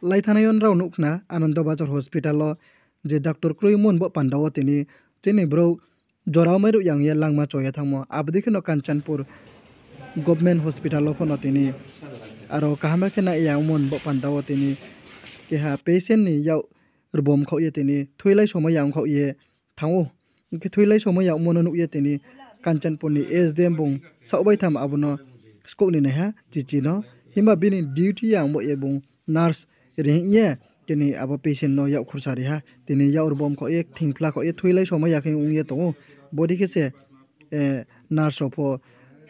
Laithanayon raw nukna Anandabazar Hospital je Dr. Kruimun bo pandawo tini chini bro jorao meru yang ye langma choya thangmo abdi kheno Kanchanpur Government Hospital phono tini aro kahama khena yang mon bo pandawo tini keha patient ni yaw rbom kho ye tini thuilai somo yang kho ye thango ke thuilai somo yang mono nuk ye tini Kanchanpur ni SDM bung saubai tham abuno skop ni ha chichi no hima bini duty yang bo ye bung nurse ring ye tini abo patient no yaw khursari ha tini yaw rbom kho ye thingpla kho ye thuilai somo yakin ung ye tongo body kese nurse opho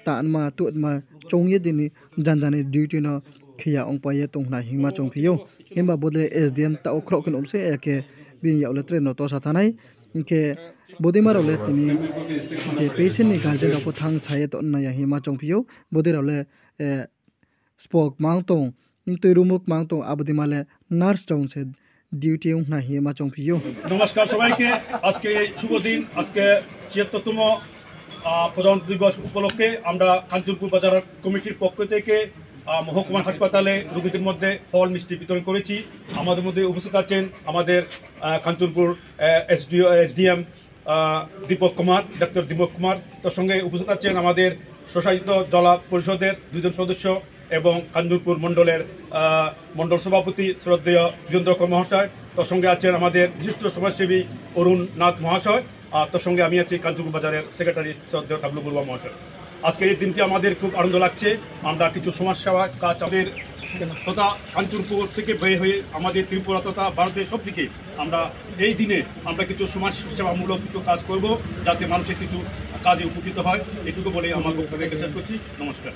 tanma tutma chongye dini janjani duty no khiya ongpa ye tongna hingma chongphiyo himba bodle SDM ta okhro kun umse eke bin yaule train no to sathanai ke bodima role tini je patient ni guardian opho thang saye to na ya hima chongphiyo bodi role spok mangtong tuirumuk mangtong abodimale nurse tong se duty না হিমা চংপিও নমস্কার সবাইকে আজকে শুভ দিন আজকে ৭৬তম প্রজাতন্ত্র দিবস উপলক্ষে আমরা কাঞ্চনপুর বাজার কমিটির পক্ষ থেকে মহকুমা হাসপাতালে রোগীদের মধ্যে ফল মিষ্টি বিতরণ করেছি আমাদের মধ্যে উপস্থিত আছেন আমাদের কাঞ্চনপুর এসডিএম দীপক কুমার ডক্টর দীপক কুমার তার সঙ্গে উপস্থিত আছেন আমাদের স্বশাসিত জেলা পরিষদের দুজন সদস্য এবং কাঞ্চনপুর মণ্ডলের মণ্ডল সভাপতি শ্রদ্ধেয় বীরেন্দ্র কর মহাশয় তার সঙ্গে আছেন আমাদের বিশিষ্ট সমাজসেবী অরুণ নাথ মহাশয় আর তার সঙ্গে আমি আছি কাঞ্চনপুর বাজারের সেক্রেটারি শ্রদ্ধেয় ডাবলু বড়ুয়া মহাশয় আজকে এই দিনটি আমাদের খুব আনন্দ লাগছে আমরা কিছু সমাজসেবা কাজ আমাদের তথা কাঞ্চনপুর থেকে বের হয়ে আমাদের ত্রিপুরা তথা ভারতের সব দিকে আমরা এই দিনে আমরা কিছু সমাজসেবামূলক কিছু কাজ করব যাতে মানুষের কিছু কাজে উপকৃত হয় এটুকু বলে আমার বক্তব্য শেষ করছি নমস্কার।